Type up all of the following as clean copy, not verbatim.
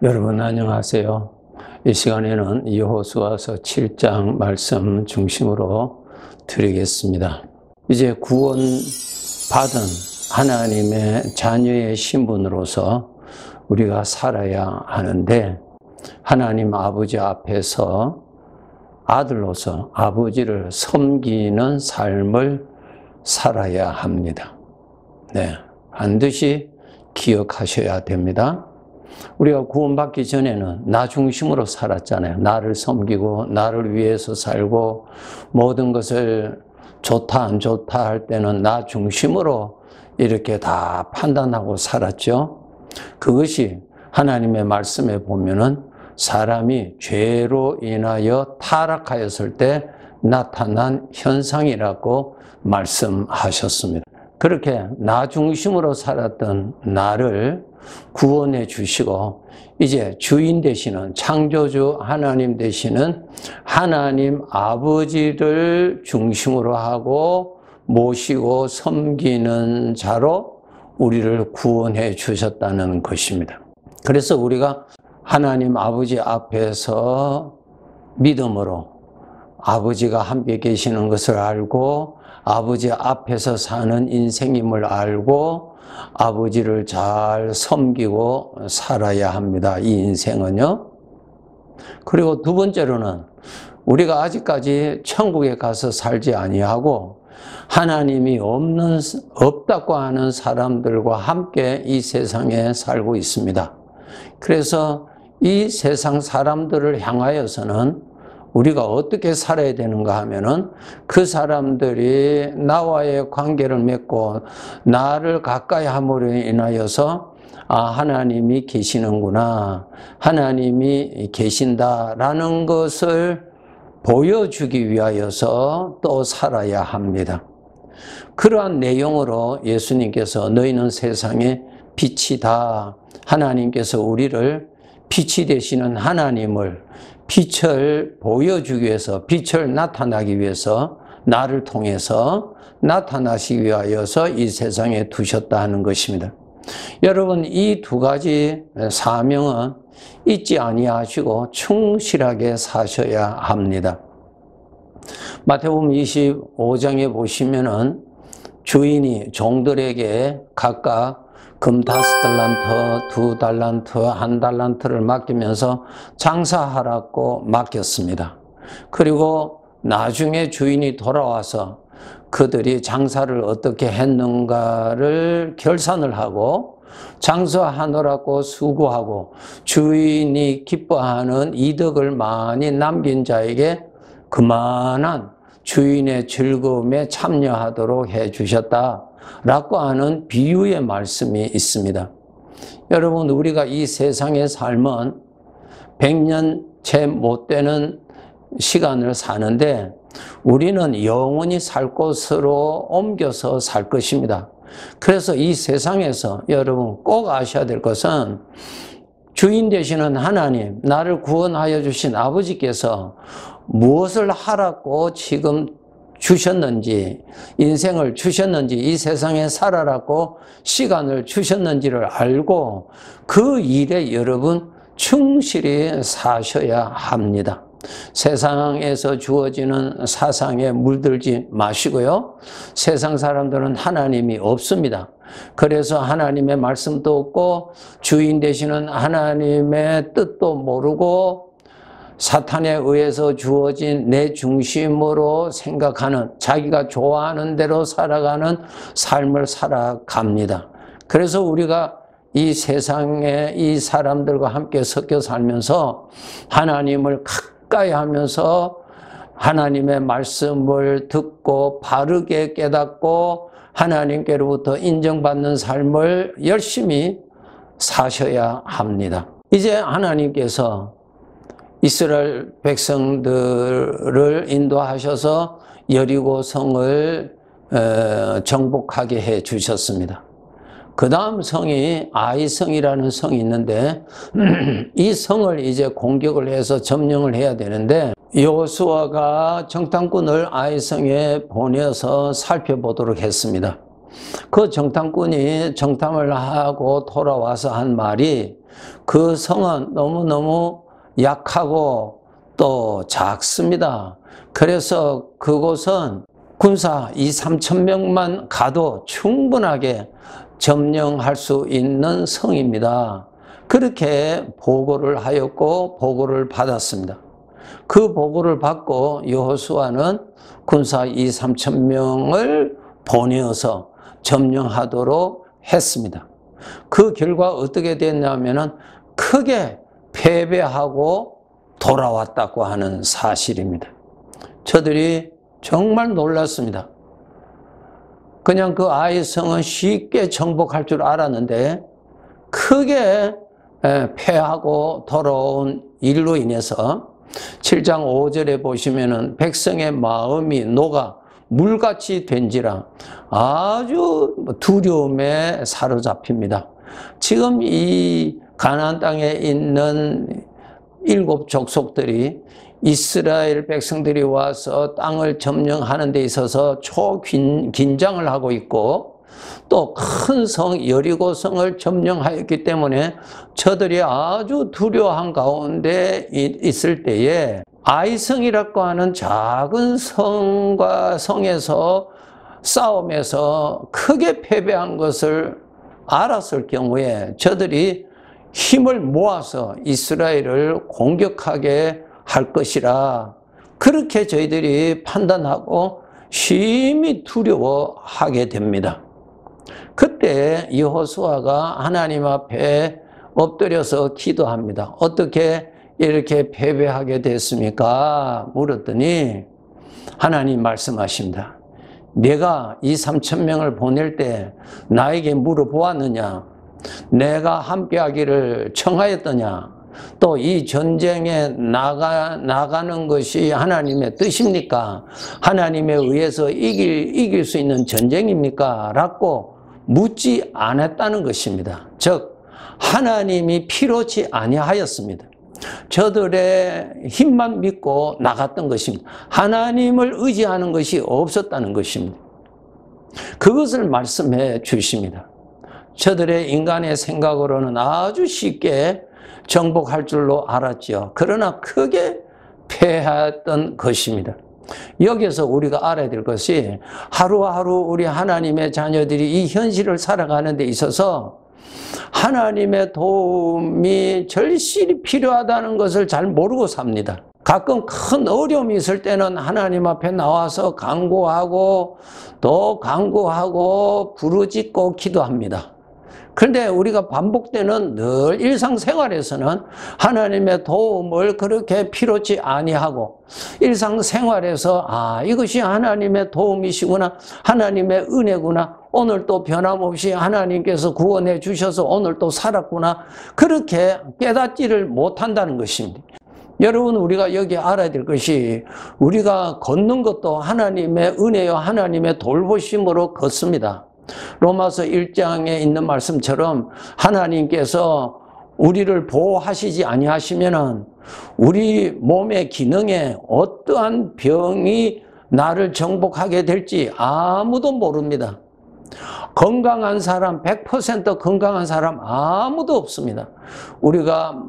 여러분 안녕하세요. 이 시간에는 여호수아서 7장 말씀 중심으로 드리겠습니다. 이제 구원 받은 하나님의 자녀의 신분으로서 우리가 살아야 하는데, 하나님 아버지 앞에서 아들로서 아버지를 섬기는 삶을 살아야 합니다. 네, 반드시 기억하셔야 됩니다. 우리가 구원받기 전에는 나 중심으로 살았잖아요. 나를 섬기고 나를 위해서 살고, 모든 것을 좋다 안 좋다 할 때는 나 중심으로 이렇게 다 판단하고 살았죠. 그것이 하나님의 말씀에 보면은 사람이 죄로 인하여 타락하였을 때 나타난 현상이라고 말씀하셨습니다. 그렇게 나 중심으로 살았던 나를 구원해 주시고, 이제 주인 되시는 창조주 하나님 되시는 하나님 아버지를 중심으로 하고 모시고 섬기는 자로 우리를 구원해 주셨다는 것입니다. 그래서 우리가 하나님 아버지 앞에서 믿음으로 아버지가 함께 계시는 것을 알고, 아버지 앞에서 사는 인생임을 알고 아버지를 잘 섬기고 살아야 합니다. 이 인생은요. 그리고 두 번째로는 우리가 아직까지 천국에 가서 살지 아니하고 하나님이 없다고 하는 사람들과 함께 이 세상에 살고 있습니다. 그래서 이 세상 사람들을 향하여서는 우리가 어떻게 살아야 되는가 하면은, 그 사람들이 나와의 관계를 맺고 나를 가까이 함으로 인하여서 하나님이 계시는구나, 하나님이 계신다라는 것을 보여주기 위하여서 또 살아야 합니다. 그러한 내용으로 예수님께서 너희는 세상의 빛이다, 하나님께서 우리를 빛이 되시는 하나님을, 빛을 보여주기 위해서, 빛을 나타나기 위해서, 나를 통해서 나타나시기 위하여서 이 세상에 두셨다 하는 것입니다. 여러분, 이 두 가지 사명은 잊지 아니하시고 충실하게 사셔야 합니다. 마태복음 25장에 보시면은 주인이 종들에게 각각 금 5달란트, 2달란트, 1달란트를 맡기면서 장사하라고 맡겼습니다. 그리고 나중에 주인이 돌아와서 그들이 장사를 어떻게 했는가를 결산을 하고, 장사하느라고 수고하고 주인이 기뻐하는 이득을 많이 남긴 자에게 그만한 주인의 즐거움에 참여하도록 해 주셨다라고 하는 비유의 말씀이 있습니다. 여러분, 우리가 이 세상의 삶은 100년 채 못 되는 시간을 사는데, 우리는 영원히 살 곳으로 옮겨서 살 것입니다. 그래서 이 세상에서 여러분 꼭 아셔야 될 것은, 주인 되시는 하나님, 나를 구원하여 주신 아버지께서 무엇을 하라고 지금 주셨는지, 인생을 주셨는지, 이 세상에 살아라고 시간을 주셨는지를 알고 그 일에 여러분 충실히 사셔야 합니다. 세상에서 주어지는 사상에 물들지 마시고요. 세상 사람들은 하나님이 없습니다. 그래서 하나님의 말씀도 없고 주인 되시는 하나님의 뜻도 모르고 사탄에 의해서 주어진 내 중심으로 생각하는, 자기가 좋아하는 대로 살아가는 삶을 살아갑니다. 그래서 우리가 이 세상에 이 사람들과 함께 섞여 살면서 하나님을 가까이 하면서 하나님의 말씀을 듣고 바르게 깨닫고 하나님께로부터 인정받는 삶을 열심히 사셔야 합니다. 이제 하나님께서 이스라엘 백성들을 인도하셔서 여리고 성을 정복하게 해 주셨습니다. 그 다음 성이 아이성이라는 성이 있는데 이 성을 이제 공격을 해서 점령을 해야 되는데, 여호수아가 정탐꾼을 아이성에 보내서 살펴보도록 했습니다. 그 정탐꾼이 정탐을 하고 돌아와서 한 말이, 그 성은 너무너무 약하고 또 작습니다. 그래서 그곳은 군사 2~3천 명만 가도 충분하게 점령할 수 있는 성입니다. 그렇게 보고를 하였고 보고를 받았습니다. 그 보고를 받고 여호수아는 군사 2~3천 명을 보내어서 점령하도록 했습니다. 그 결과 어떻게 됐냐면은 크게 패배하고 돌아왔다고 하는 사실입니다. 저들이 정말 놀랐습니다. 그냥 그 아이 성은 쉽게 정복할 줄 알았는데 크게 패하고 돌아온 일로 인해서 7장 5절에 보시면은 백성의 마음이 녹아 물같이 된지라 아주 두려움에 사로잡힙니다. 지금 이 가나안 땅에 있는 7 족속들이 이스라엘 백성들이 와서 땅을 점령하는 데 있어서 초긴장을 하고 있고 또 큰 성 여리고성을 점령하였기 때문에 저들이 아주 두려워한 가운데 있을 때에 아이성이라고 하는 작은 성에서 싸움에서 크게 패배한 것을 알았을 경우에 저들이 힘을 모아서 이스라엘을 공격하게 할 것이라 그렇게 저희들이 판단하고 심히 두려워하게 됩니다. 그때 여호수아가 하나님 앞에 엎드려서 기도합니다. 어떻게 이렇게 패배하게 됐습니까? 물었더니 하나님 말씀하십니다. 내가 2~3천 명을 보낼 때 나에게 물어보았느냐? 내가 함께하기를 청하였더냐? 또 이 전쟁에 나가는 것이 하나님의 뜻입니까? 하나님에 의해서 이길 수 있는 전쟁입니까? 라고 묻지 않았다는 것입니다. 즉 하나님이 필요치 아니하였습니다. 저들의 힘만 믿고 나갔던 것입니다. 하나님을 의지하는 것이 없었다는 것입니다. 그것을 말씀해 주십니다. 저들의 인간의 생각으로는 아주 쉽게 정복할 줄로 알았죠. 그러나 크게 패했던 것입니다. 여기서 우리가 알아야 될 것이 하루하루 우리 하나님의 자녀들이 이 현실을 살아가는 데 있어서 하나님의 도움이 절실히 필요하다는 것을 잘 모르고 삽니다. 가끔 큰 어려움이 있을 때는 하나님 앞에 나와서 간구하고 또 간구하고 부르짖고 기도합니다. 그런데 우리가 반복되는 늘 일상생활에서는 하나님의 도움을 그렇게 필요치 아니하고 일상생활에서 이것이 하나님의 도움이시구나, 하나님의 은혜구나, 오늘 또 변함없이 하나님께서 구원해 주셔서 오늘 또 살았구나, 그렇게 깨닫지를 못한다는 것입니다. 여러분, 우리가 여기 알아야 될 것이 우리가 걷는 것도 하나님의 은혜요 하나님의 돌보심으로 걷습니다. 로마서 1장에 있는 말씀처럼 하나님께서 우리를 보호하시지 아니하시면은 우리 몸의 기능에 어떠한 병이 나를 정복하게 될지 아무도 모릅니다. 건강한 사람, 100% 건강한 사람 아무도 없습니다. 우리가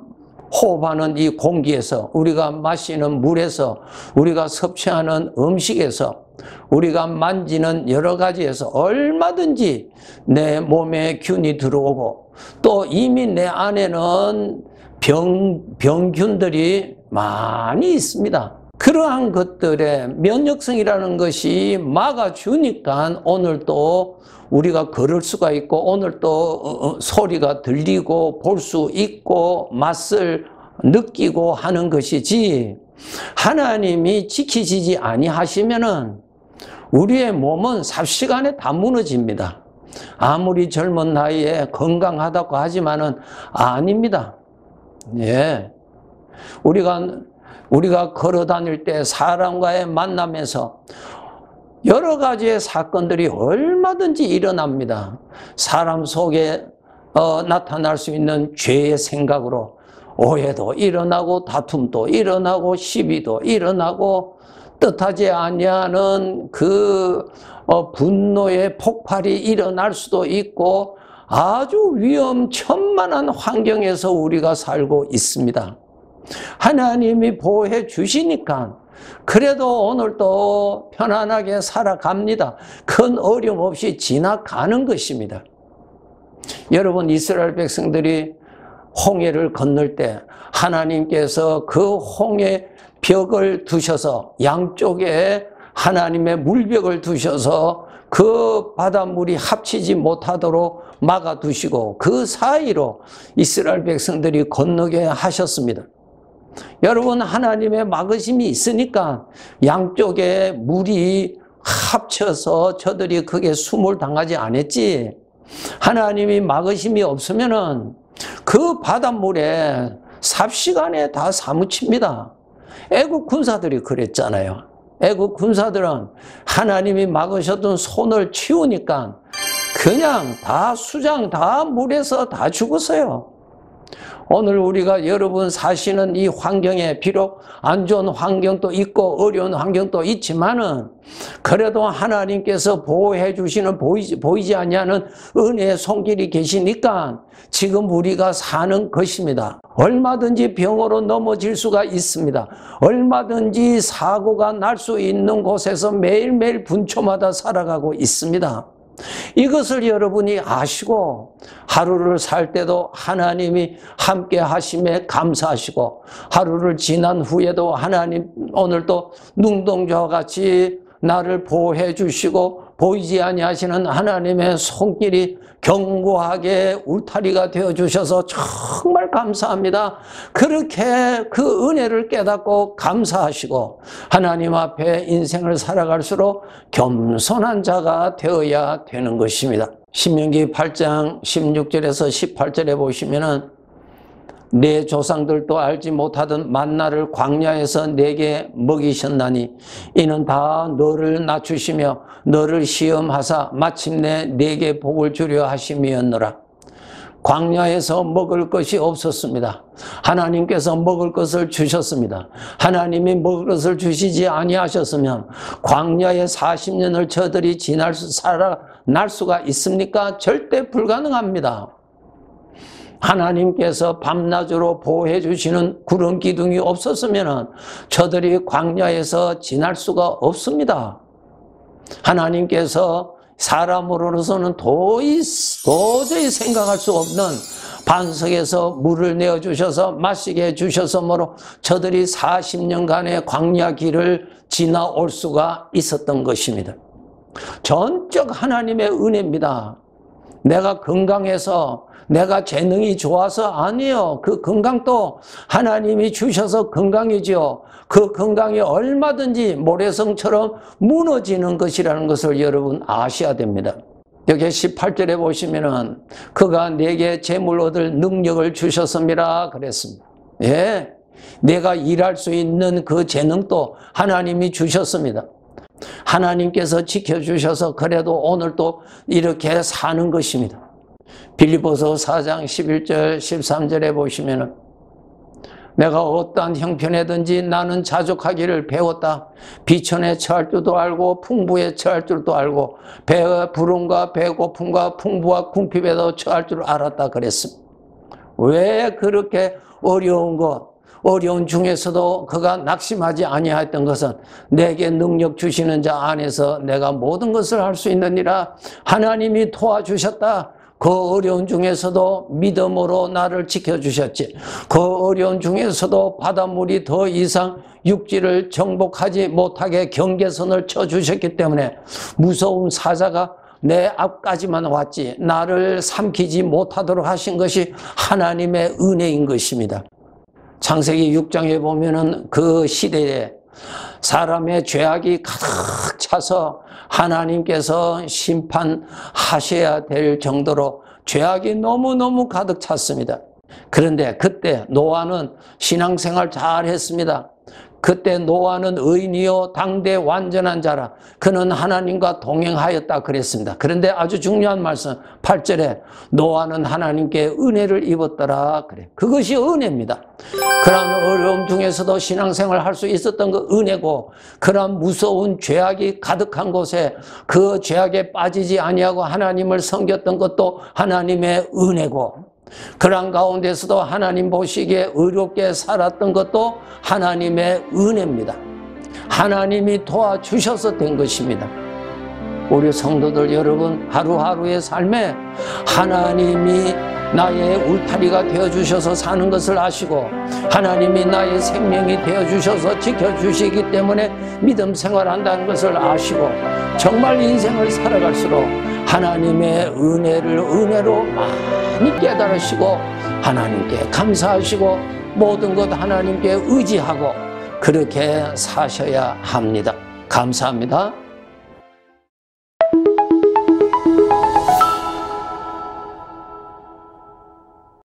호흡하는 이 공기에서, 우리가 마시는 물에서, 우리가 섭취하는 음식에서, 우리가 만지는 여러 가지에서 얼마든지 내 몸에 균이 들어오고 또 이미 내 안에는 병균들이 많이 있습니다. 그러한 것들의 면역성이라는 것이 막아주니까 오늘 또 우리가 걸을 수가 있고 오늘 또 소리가 들리고 볼 수 있고 맛을 느끼고 하는 것이지, 하나님이 지키시지 아니하시면은 우리의 몸은 삽시간에 다 무너집니다. 아무리 젊은 나이에 건강하다고 하지만은 아닙니다. 예. 우리가 걸어 다닐 때 사람과의 만남에서 여러 가지의 사건들이 얼마든지 일어납니다. 사람 속에 나타날 수 있는 죄의 생각으로 오해도 일어나고 다툼도 일어나고 시비도 일어나고 뜻하지 아니하는 그 분노의 폭발이 일어날 수도 있고 아주 위험천만한 환경에서 우리가 살고 있습니다. 하나님이 보호해 주시니까 그래도 오늘도 편안하게 살아갑니다. 큰 어려움 없이 지나가는 것입니다. 여러분, 이스라엘 백성들이 홍해를 건널 때 하나님께서 그 홍해 벽을 두셔서 양쪽에 하나님의 물벽을 두셔서 그 바닷물이 합치지 못하도록 막아두시고 그 사이로 이스라엘 백성들이 건너게 하셨습니다. 여러분, 하나님의 막으심이 있으니까 양쪽에 물이 합쳐서 저들이 크게 수몰 당하지 않았지. 하나님이 막으심이 없으면은 그 바닷물에 삽시간에 다 사무칩니다. 애국 군사들이 그랬잖아요. 애국 군사들은 하나님이 막으셨던 손을 치우니까 그냥 다 수장 다 물에서 다 죽었어요. 오늘 우리가 여러분 사시는 이 환경에 비록 안 좋은 환경도 있고 어려운 환경도 있지만은 그래도 하나님께서 보호해 주시는 보이지 않냐는 은혜의 손길이 계시니까 지금 우리가 사는 것입니다. 얼마든지 병으로 넘어질 수가 있습니다. 얼마든지 사고가 날 수 있는 곳에서 매일매일 분초마다 살아가고 있습니다. 이것을 여러분이 아시고 하루를 살 때도 하나님이 함께 하심에 감사하시고 하루를 지난 후에도 하나님 오늘도 눈동자와 같이 나를 보호해 주시고 보이지 아니하시는 하나님의 손길이 견고하게 울타리가 되어 주셔서 정말 감사합니다. 그렇게 그 은혜를 깨닫고 감사하시고 하나님 앞에 인생을 살아갈수록 겸손한 자가 되어야 되는 것입니다. 신명기 8장 16절에서 18절에 보시면은 내 조상들도 알지 못하던 만나를 광야에서 내게 먹이셨나니 이는 다 너를 낮추시며 너를 시험하사 마침내 내게 복을 주려 하심이었노라. 광야에서 먹을 것이 없었습니다. 하나님께서 먹을 것을 주셨습니다. 하나님이 먹을 것을 주시지 아니하셨으면 광야에 40년을 저들이 살아날 수가 있습니까? 절대 불가능합니다. 하나님께서 밤낮으로 보호해 주시는 구름 기둥이 없었으면 저들이 광야에서 지날 수가 없습니다. 하나님께서 사람으로서는 도저히 생각할 수 없는 반석에서 물을 내어주셔서 마시게 해주셨으므로 저들이 40년간의 광야 길을 지나올 수가 있었던 것입니다. 전적 하나님의 은혜입니다. 내가 건강해서 내가 재능이 좋아서 아니에요. 그 건강도 하나님이 주셔서 건강이지요. 그 건강이 얼마든지 모래성처럼 무너지는 것이라는 것을 여러분 아셔야 됩니다. 여기 18절에 보시면은 그가 내게 재물 얻을 능력을 주셨습니다 그랬습니다. 예, 내가 일할 수 있는 그 재능도 하나님이 주셨습니다. 하나님께서 지켜주셔서 그래도 오늘도 이렇게 사는 것입니다. 빌립보서 4장 11절 13절에 보시면은 내가 어떠한 형편에든지 나는 자족하기를 배웠다. 비천에 처할 줄도 알고 풍부에 처할 줄도 알고 배의 부름과 배고픔과 풍부와 궁핍에도 처할 줄 알았다 그랬습니다. 왜 그렇게 어려운 중에서도 그가 낙심하지 아니하였던 것은 내게 능력 주시는 자 안에서 내가 모든 것을 할 수 있느니라. 하나님이 도와주셨다. 그 어려운 중에서도 믿음으로 나를 지켜주셨지. 그 어려운 중에서도 바닷물이 더 이상 육지를 정복하지 못하게 경계선을 쳐주셨기 때문에 무서운 사자가 내 앞까지만 왔지 나를 삼키지 못하도록 하신 것이 하나님의 은혜인 것입니다. 창세기 6장에 보면은 그 시대에 사람의 죄악이 가득 차서 하나님께서 심판하셔야 될 정도로 죄악이 너무너무 가득 찼습니다. 그런데 그때 노아는 신앙생활 잘 했습니다. 그때 노아는 의인이요 당대 완전한 자라 그는 하나님과 동행하였다 그랬습니다. 그런데 아주 중요한 말씀 8절에 노아는 하나님께 은혜를 입었더라 그래. 그것이 은혜입니다. 그런 어려움 중에서도 신앙생활을 할 수 있었던 그 은혜고, 그런 무서운 죄악이 가득한 곳에 그 죄악에 빠지지 아니하고 하나님을 섬겼던 것도 하나님의 은혜고, 그런 가운데서도 하나님 보시기에 의롭게 살았던 것도 하나님의 은혜입니다. 하나님이 도와주셔서 된 것입니다. 우리 성도들 여러분, 하루하루의 삶에 하나님이 나의 울타리가 되어주셔서 사는 것을 아시고, 하나님이 나의 생명이 되어주셔서 지켜주시기 때문에 믿음 생활한다는 것을 아시고, 정말 인생을 살아갈수록 하나님의 은혜를 은혜로 많이 깨달으시고 하나님께 감사하시고 모든 것 하나님께 의지하고 그렇게 사셔야 합니다. 감사합니다.